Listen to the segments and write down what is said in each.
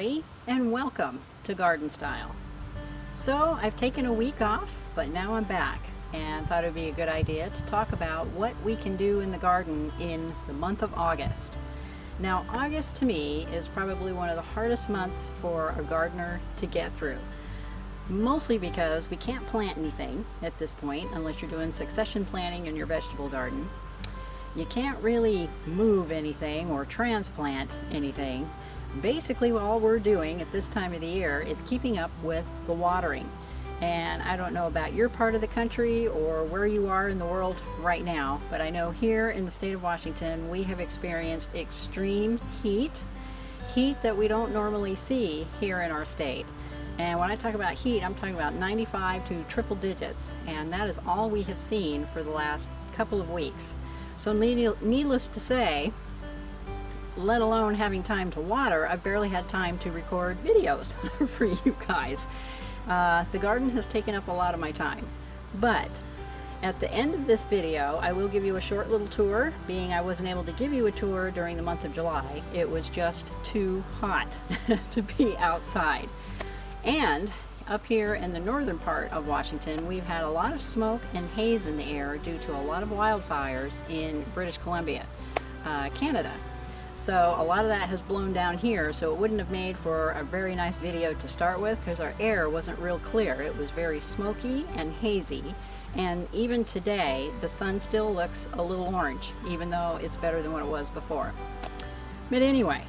everybody, and welcome to Garden Style. So I've taken a week off, but now I'm back and thought it would be a good idea to talk about what we can do in the garden in the month of August. Now, August to me is probably one of the hardest months for a gardener to get through. Mostly because we can't plant anything at this point unless you're doing succession planting in your vegetable garden. You can't really move anything or transplant anything. Basically, all we're doing at this time of the year is keeping up with the watering. And I don't know about your part of the country or where you are in the world right now, but I know here in the state of Washington we have experienced extreme heat that we don't normally see here in our state. And when I talk about heat, I'm talking about 95 to triple digits, and that is all we have seen for the last couple of weeks. So needless to say, let alone having time to water, I've barely had time to record videos for you guys. The garden has taken up a lot of my time, but at the end of this video I will give you a short little tour. Being I wasn't able to give you a tour during the month of July, it was just too hot to be outside. And up here in the northern part of Washington, we've had a lot of smoke and haze in the air due to a lot of wildfires in British Columbia, Canada. So a lot of that has blown down here, so it wouldn't have made for a very nice video to start with because our air wasn't real clear. It was very smoky and hazy, and even today the sun still looks a little orange, even though it's better than what it was before. But anyway,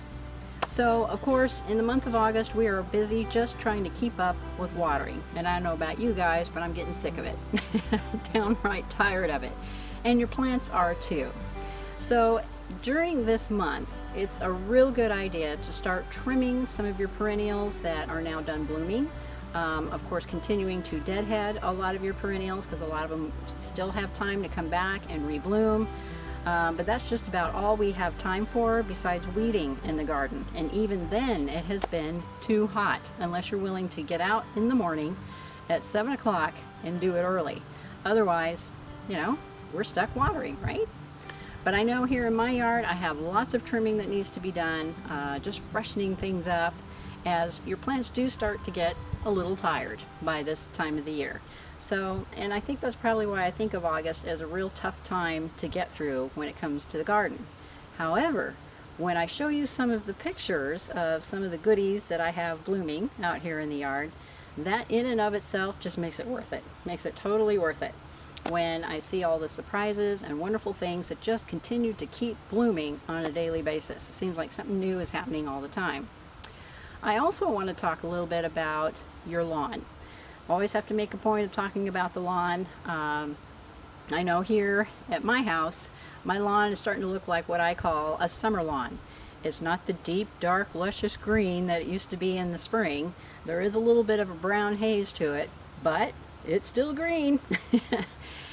so of course in the month of August we are busy just trying to keep up with watering, and I don't know about you guys, but I'm getting sick of it. Downright tired of it, and your plants are too. So during this month it's a real good idea to start trimming some of your perennials that are now done blooming. Of course, continuing to deadhead a lot of your perennials because a lot of them still have time to come back and rebloom. But that's just about all we have time for besides weeding in the garden, and even then it has been too hot unless you're willing to get out in the morning at 7 o'clock and do it early. Otherwise, you know, we're stuck watering, right? But I know here in my yard I have lots of trimming that needs to be done, just freshening things up, as your plants do start to get a little tired by this time of the year. So, and I think that's probably why I think of August as a real tough time to get through when it comes to the garden. However, when I show you some of the pictures of some of the goodies that I have blooming out here in the yard, that in and of itself just makes it worth it. Makes it totally worth it. When I see all the surprises and wonderful things that just continue to keep blooming on a daily basis. It seems like something new is happening all the time. I also want to talk a little bit about your lawn. Always have to make a point of talking about the lawn. I know here at my house, my lawn is starting to look like what I call a summer lawn. It's not the deep, dark, luscious green that it used to be in the spring. There is a little bit of a brown haze to it, but it's still green.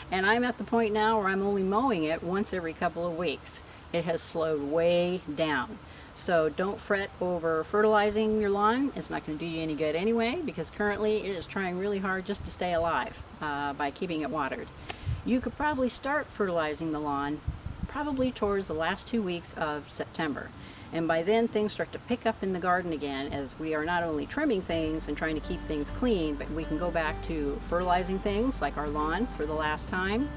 And I'm at the point now where I'm only mowing it once every couple of weeks. It has slowed way down. So don't fret over fertilizing your lawn. It's not going to do you any good anyway, because currently it is trying really hard just to stay alive by keeping it watered. You could probably start fertilizing the lawn probably towards the last 2 weeks of September. And by then things start to pick up in the garden again, as we are not only trimming things and trying to keep things clean, but we can go back to fertilizing things like our lawn for the last time,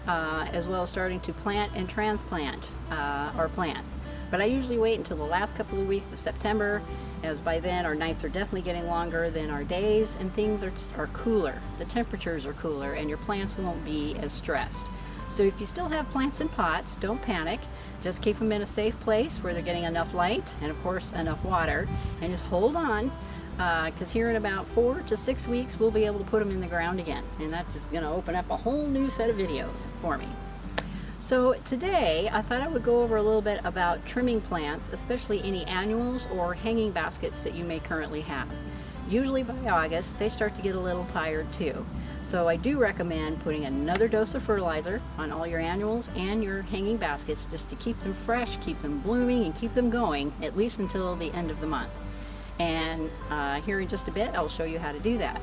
as well as starting to plant and transplant our plants. But I usually wait until the last couple of weeks of September, as by then our nights are definitely getting longer than our days, and things are cooler. The temperatures are cooler and your plants won't be as stressed. So if you still have plants in pots, don't panic. Just keep them in a safe place where they're getting enough light and of course enough water, and just hold on, because here in about 4 to 6 weeks we'll be able to put them in the ground again, and that's just going to open up a whole new set of videos for me. So today I thought I would go over a little bit about trimming plants, especially any annuals or hanging baskets that you may currently have. Usually by August they start to get a little tired too. So I do recommend putting another dose of fertilizer on all your annuals and your hanging baskets, just to keep them fresh, keep them blooming, and keep them going at least until the end of the month. And here in just a bit I'll show you how to do that.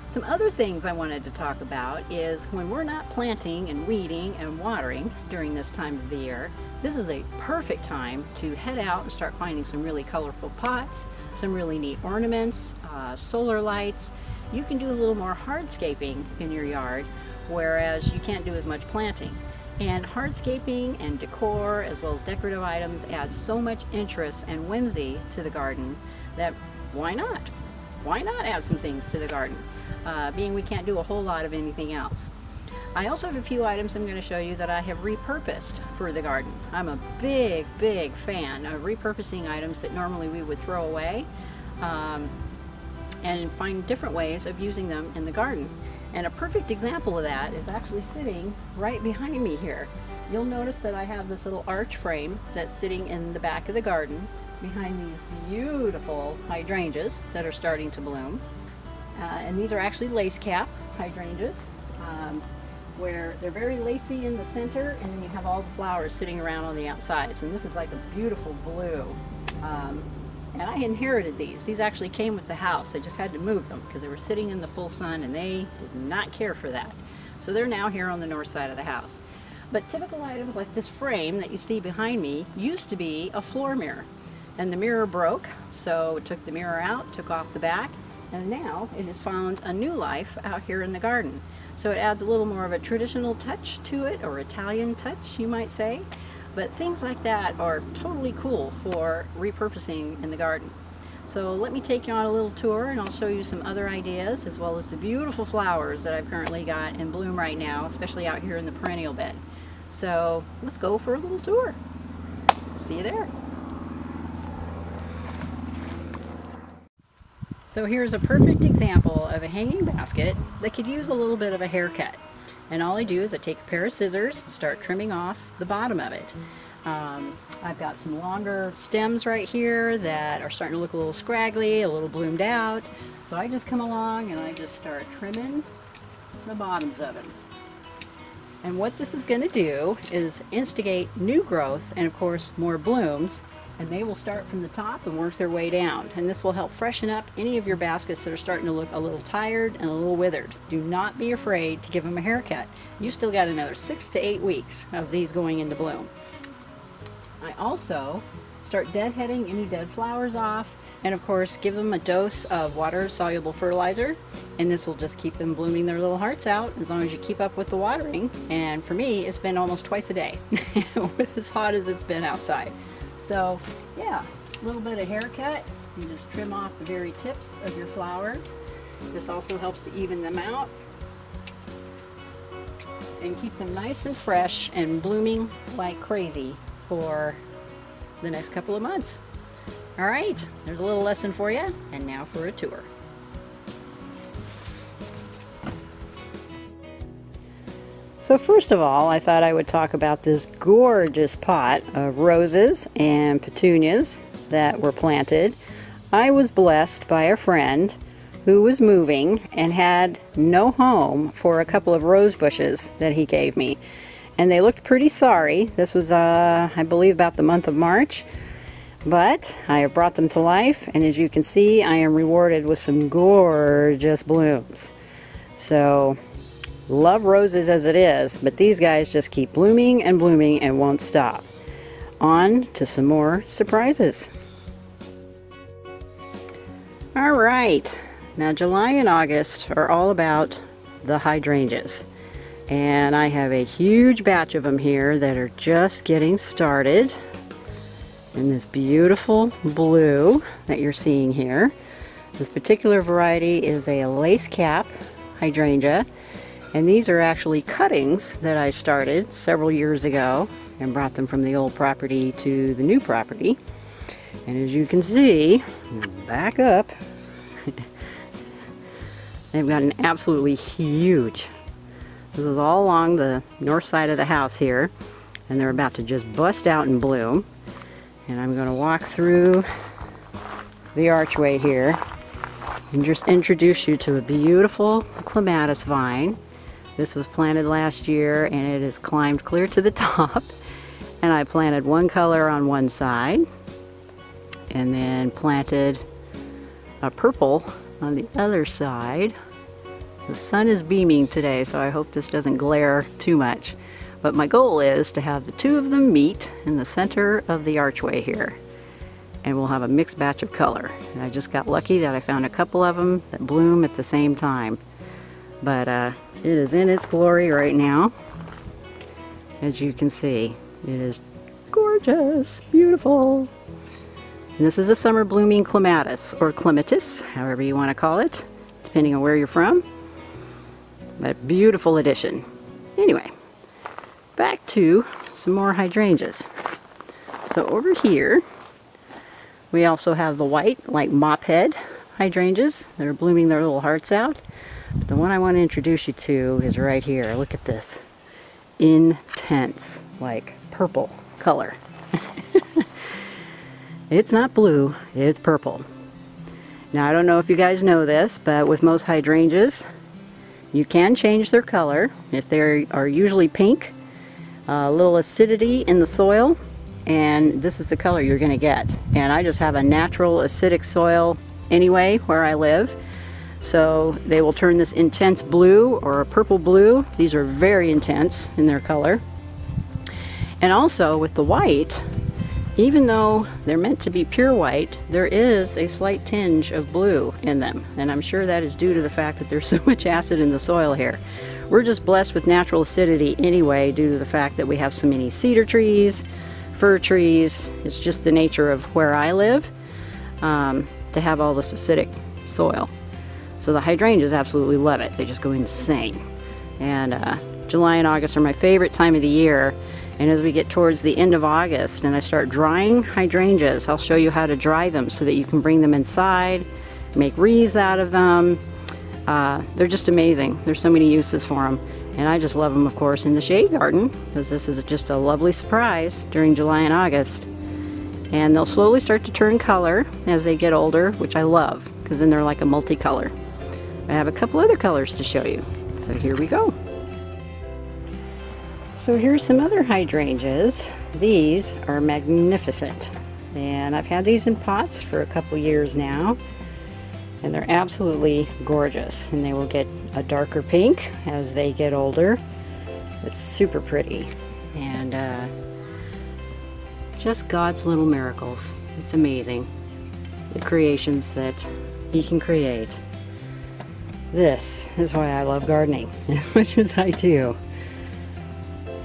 Some other things I wanted to talk about is when we're not planting and weeding and watering during this time of the year, this is a perfect time to head out and start finding some really colorful pots, some really neat ornaments, solar lights. You can do a little more hardscaping in your yard, whereas you can't do as much planting. And hardscaping and decor, as well as decorative items, add so much interest and whimsy to the garden that why not? Why not add some things to the garden? Being we can't do a whole lot of anything else. I also have a few items I'm going to show you that I have repurposed for the garden. I'm a big fan of repurposing items that normally we would throw away and find different ways of using them in the garden. And a perfect example of that is actually sitting right behind me here. You'll notice that I have this little arch frame that's sitting in the back of the garden behind these beautiful hydrangeas that are starting to bloom. And these are actually lace cap hydrangeas, where they're very lacy in the center, and then you have all the flowers sitting around on the outsides. And this is like a beautiful blue. And I inherited these. These actually came with the house. I just had to move them because they were sitting in the full sun and they did not care for that. So they're now here on the north side of the house. But typical items like this frame that you see behind me used to be a floor mirror. And the mirror broke, so it took the mirror out, took off the back, and now it has found a new life out here in the garden. So it adds a little more of a traditional touch to it, or Italian touch, you might say. But things like that are totally cool for repurposing in the garden. So let me take you on a little tour and I'll show you some other ideas, as well as the beautiful flowers that I've currently got in bloom right now, especially out here in the perennial bed. So let's go for a little tour. See you there. So here's a perfect example of a hanging basket that could use a little bit of a haircut. And all I do is I take a pair of scissors and start trimming off the bottom of it. I've got some longer stems right here that are starting to look a little scraggly, a little bloomed out. So I just come along and I just start trimming the bottoms of them. And what this is going to do is instigate new growth and of course more blooms, and they will start from the top and work their way down. And this will help freshen up any of your baskets that are starting to look a little tired and a little withered. Do not be afraid to give them a haircut. You still got another 6 to 8 weeks of these going into bloom. I also start deadheading any dead flowers off, and of course give them a dose of water-soluble fertilizer, and this will just keep them blooming their little hearts out as long as you keep up with the watering. And for me, it's been almost twice a day with as hot as it's been outside. So yeah, a little bit of haircut. You just trim off the very tips of your flowers. This also helps to even them out and keep them nice and fresh and blooming like crazy for the next couple of months. All right, there's a little lesson for you, and now for a tour. So first of all, I thought I would talk about this gorgeous pot of roses and petunias that were planted. I was blessed by a friend who was moving and had no home for a couple of rose bushes that he gave me. And they looked pretty sorry. This was, I believe, about the month of March. But I have brought them to life, and as you can see, I am rewarded with some gorgeous blooms. So love roses as it is, but these guys just keep blooming and blooming and won't stop. On to some more surprises. All right, now July and August are all about the hydrangeas, and I have a huge batch of them here that are just getting started in this beautiful blue that you're seeing here. This particular variety is a lace cap hydrangea. And these are actually cuttings that I started several years ago and brought them from the old property to the new property. And as you can see, back up, they've got an absolutely huge. This is all along the north side of the house here, and they're about to just bust out and bloom. And I'm going to walk through the archway here and just introduce you to a beautiful clematis vine. This was planted last year and it has climbed clear to the top. And I planted one color on one side and then planted a purple on the other side. The sun is beaming today, so I hope this doesn't glare too much. But my goal is to have the two of them meet in the center of the archway here. And we'll have a mixed batch of color. And I just got lucky that I found a couple of them that bloom at the same time. But it is in its glory right now. As you can see, it is gorgeous, beautiful. And this is a summer blooming clematis, or clematis, however you want to call it, depending on where you're from. But beautiful addition. Anyway, back to some more hydrangeas. So over here, we also have the white, like mop head hydrangeas. They're blooming their little hearts out. But the one I want to introduce you to is right here. Look at this. Intense, like purple color. It's not blue, it's purple. Now I don't know if you guys know this, but with most hydrangeas, you can change their color. If they are usually pink, a little acidity in the soil, and this is the color you're going to get. And I just have a natural acidic soil anyway where I live, so they will turn this intense blue or a purple blue. These are very intense in their color. And also with the white, even though they're meant to be pure white, there is a slight tinge of blue in them, and I'm sure that is due to the fact that there's so much acid in the soil here. We're just blessed with natural acidity anyway, due to the fact that we have so many cedar trees, fir trees. It's just the nature of where I live, to have all this acidic soil. So the hydrangeas absolutely love it. They just go insane. And July and August are my favorite time of the year. And as we get towards the end of August and I start drying hydrangeas, I'll show you how to dry them so that you can bring them inside, make wreaths out of them. They're just amazing. There's so many uses for them. And I just love them, of course, in the shade garden, because this is just a lovely surprise during July and August. And they'll slowly start to turn color as they get older, which I love, because then they're like a multicolor. I have a couple other colors to show you. So here we go. So here's some other hydrangeas. These are magnificent. And I've had these in pots for a couple years now. And they're absolutely gorgeous. And they will get a darker pink as they get older. It's super pretty. And just God's little miracles. It's amazing, the creations that He can create. This is why I love gardening as much as I do.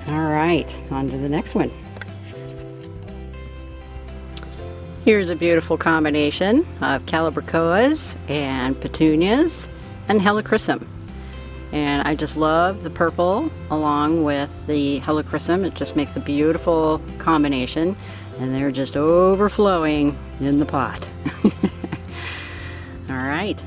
Alright, on to the next one. Here's a beautiful combination of calibrachoas and petunias and helichrysum. And I just love the purple along with the helichrysum. It just makes a beautiful combination, and they're just overflowing in the pot. Alright.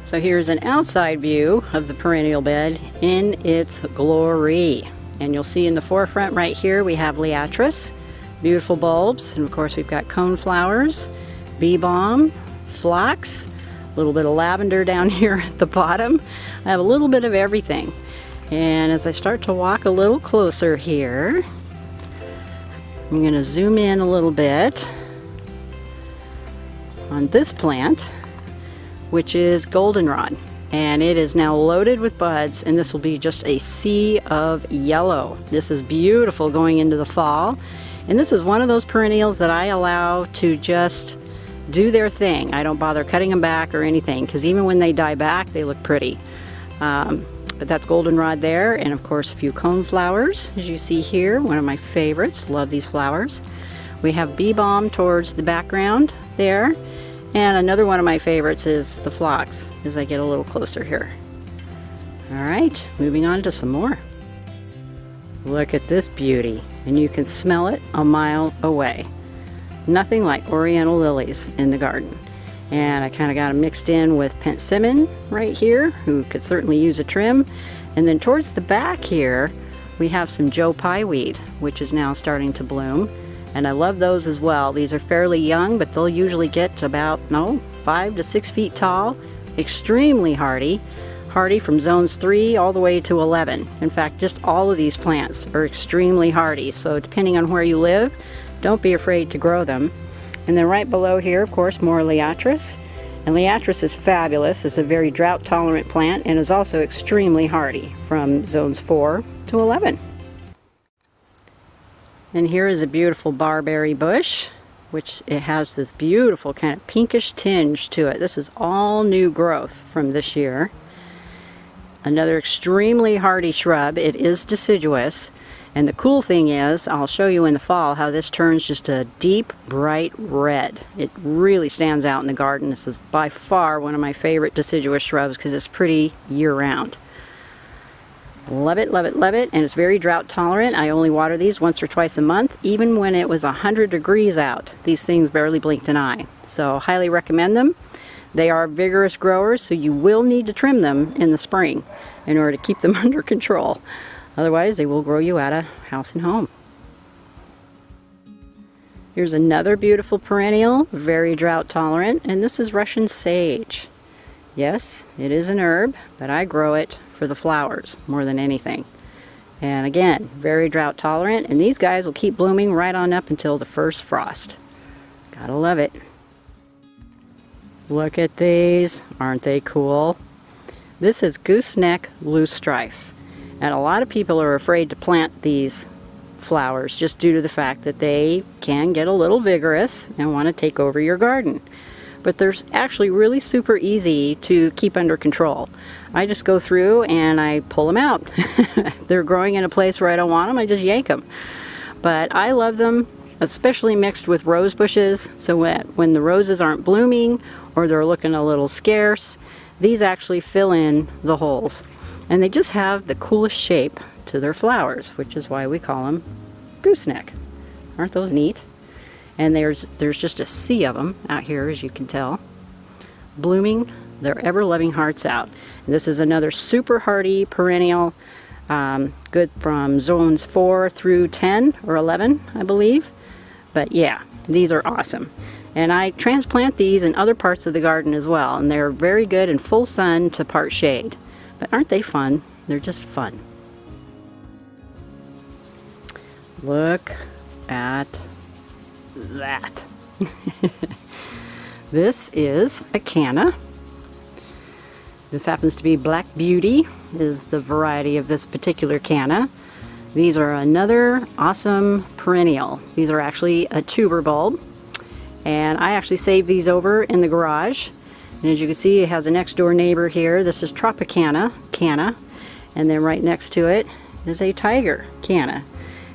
So here's an outside view of the perennial bed in its glory. And you'll see in the forefront right here we have liatris, beautiful bulbs, and of course we've got cone flowers, bee balm, phlox, a little bit of lavender down here at the bottom. I have a little bit of everything. And as I start to walk a little closer here, I'm going to zoom in a little bit on this plant, which is goldenrod, and it is now loaded with buds, and this will be just a sea of yellow. This is beautiful going into the fall, and this is one of those perennials that I allow to just do their thing. I don't bother cutting them back or anything, because even when they die back they look pretty. But that's goldenrod there, and of course a few cone flowers, as you see here, one of my favorites. Love these flowers. We have bee balm towards the background there. And another one of my favorites is the phlox, as I get a little closer here. Alright, moving on to some more. Look at this beauty, and you can smell it a mile away. Nothing like oriental lilies in the garden. And I kind of got them mixed in with penstemon right here, who could certainly use a trim. And then towards the back here, we have some Joe Pye weed, which is now starting to bloom. And I love those as well. These are fairly young, but they'll usually get to about 5 to 6 feet tall. Extremely hardy. Hardy from zones 3 all the way to 11. In fact, just all of these plants are extremely hardy. So depending on where you live, don't be afraid to grow them. And then right below here, of course, more liatris. And Liatris is fabulous. It's a very drought tolerant plant and is also extremely hardy from zones 4 to 11. And here is a beautiful barberry bush, which it has this beautiful kind of pinkish tinge to it. This is all new growth from this year. Another extremely hardy shrub. It is deciduous. And the cool thing is, I'll show you in the fall how this turns just a deep, bright red. It really stands out in the garden. This is by far one of my favorite deciduous shrubs because it's pretty year-round. Love it, love it, love it, and it's very drought tolerant. I only water these once or twice a month. Even when it was 100 degrees out, these things barely blinked an eye. So highly recommend them. They are vigorous growers, so you will need to trim them in the spring in order to keep them under control. Otherwise, they will grow you out of house and home. Here's another beautiful perennial, very drought tolerant, and this is Russian sage. Yes, it is an herb, but I grow it for the flowers more than anything. And again, very drought tolerant, and these guys will keep blooming right on up until the first frost. Gotta love it. Look at these, aren't they cool? This is gooseneck loosestrife, and a lot of people are afraid to plant these flowers just due to the fact that they can get a little vigorous and want to take over your garden. But they're actually really super easy to keep under control. I just go through and I pull them out. If they're growing in a place where I don't want them, I just yank them. But I love them, especially mixed with rose bushes, so when the roses aren't blooming or they're looking a little scarce, these actually fill in the holes. And they just have the coolest shape to their flowers, which is why we call them gooseneck. Aren't those neat? And there's just a sea of them out here, as you can tell, blooming their ever-loving hearts out. And this is another super hardy perennial, good from zones 4 through 10 or 11, I believe. But yeah, these are awesome. And I transplant these in other parts of the garden as well, and they're very good in full sun to part shade. But aren't they fun? They're just fun. Look at that. This is a canna. This happens to be Black Beauty, is the variety of this particular canna. These are another awesome perennial. These are actually a tuber bulb, and I actually saved these over in the garage. And as you can see, it has a next door neighbor here. This is Tropicana canna, and then right next to it is a tiger canna.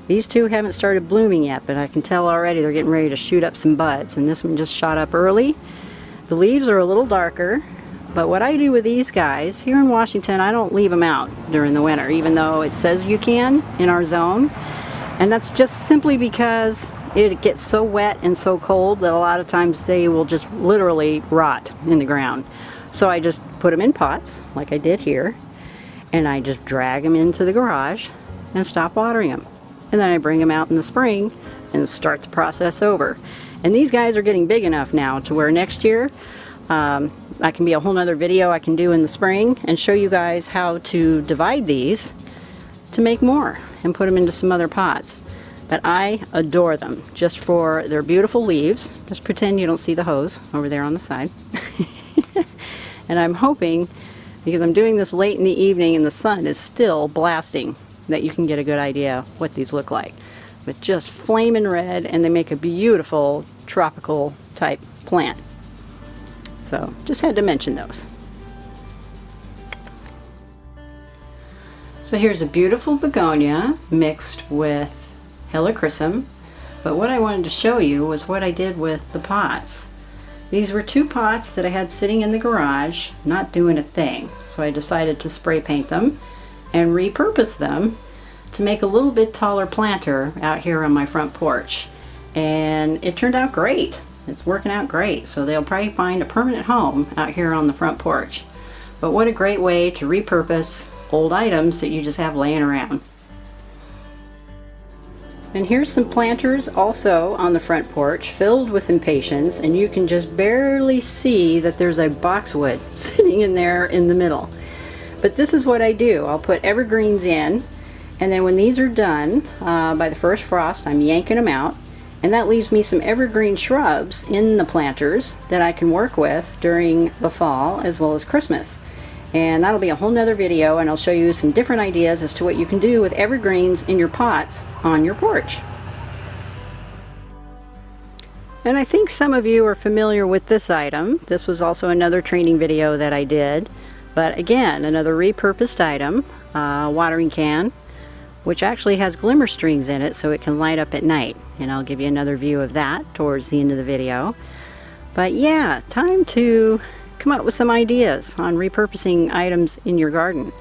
These two haven't started blooming yet, but I can tell already they're getting ready to shoot up some buds, and this one just shot up early. The leaves are a little darker, but what I do with these guys, here in Washington, I don't leave them out during the winter, even though it says you can in our zone. And that's just simply because it gets so wet and so cold that a lot of times they will just literally rot in the ground. So I just put them in pots, like I did here, and I just drag them into the garage and stop watering them. And then I bring them out in the spring and start the process over. And these guys are getting big enough now to where next year that can be a whole nother video I can do in the spring and show you guys how to divide these to make more and put them into some other pots. But I adore them just for their beautiful leaves. Just pretend you don't see the hose over there on the side. And I'm hoping, because I'm doing this late in the evening and the sun is still blasting, that you can get a good idea what these look like. But just flaming red, and they make a beautiful tropical type plant. So just had to mention those. So here's a beautiful begonia mixed with helichrysum, but what I wanted to show you was what I did with the pots. These were two pots that I had sitting in the garage, not doing a thing, so I decided to spray paint them and repurpose them to make a little bit taller planter out here on my front porch. And it turned out great. It's working out great, so they'll probably find a permanent home out here on the front porch. But what a great way to repurpose old items that you just have laying around. And here's some planters also on the front porch filled with impatiens, and you can just barely see that there's a boxwood sitting in there in the middle. But this is what I do. I'll put evergreens in, and then when these are done by the first frost, I'm yanking them out, And that leaves me some evergreen shrubs in the planters that I can work with during the fall as well as Christmas. And that'll be a whole nother video, and I'll show you some different ideas as to what you can do with evergreens in your pots on your porch. And I think some of you are familiar with this item. This was also another training video that I did. But again, another repurposed item, watering can, which actually has glimmer strings in it so it can light up at night. And I'll give you another view of that towards the end of the video. But yeah, time to come up with some ideas on repurposing items in your garden.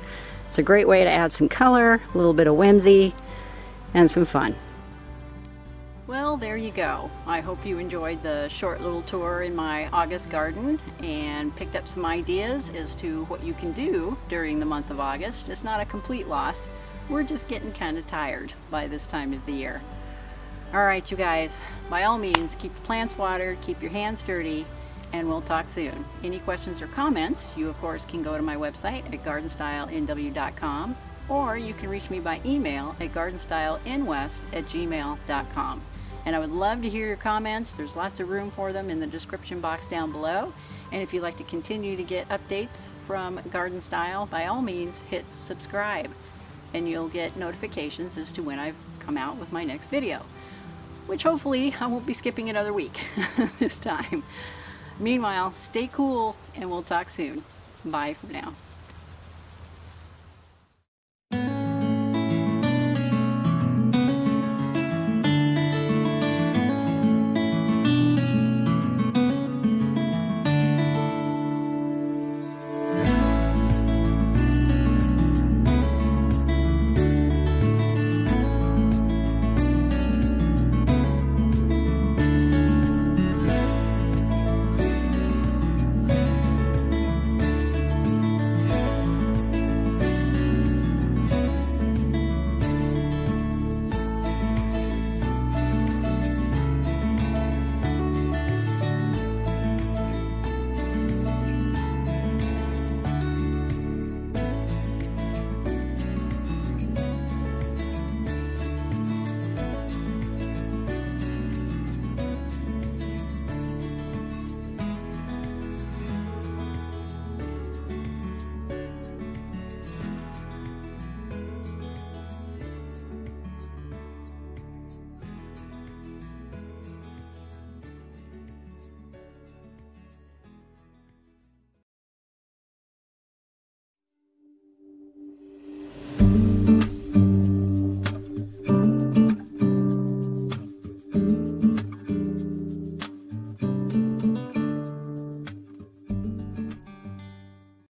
It's a great way to add some color, a little bit of whimsy, and some fun. Well, there you go. I hope you enjoyed the short little tour in my August garden and picked up some ideas as to what you can do during the month of August. It's not a complete loss. We're just getting kind of tired by this time of the year. Alright you guys, by all means keep your plants watered, keep your hands dirty, and we'll talk soon. Any questions or comments, you of course can go to my website at GardnStyleNW.com, or you can reach me by email at GardnStyleNwest@gmail.com. And I would love to hear your comments. There's lots of room for them in the description box down below. And if you'd like to continue to get updates from Garden Style, by all means hit subscribe, and you'll get notifications as to when I've come out with my next video, which hopefully I won't be skipping another week this time. Meanwhile, stay cool, and we'll talk soon. Bye for now.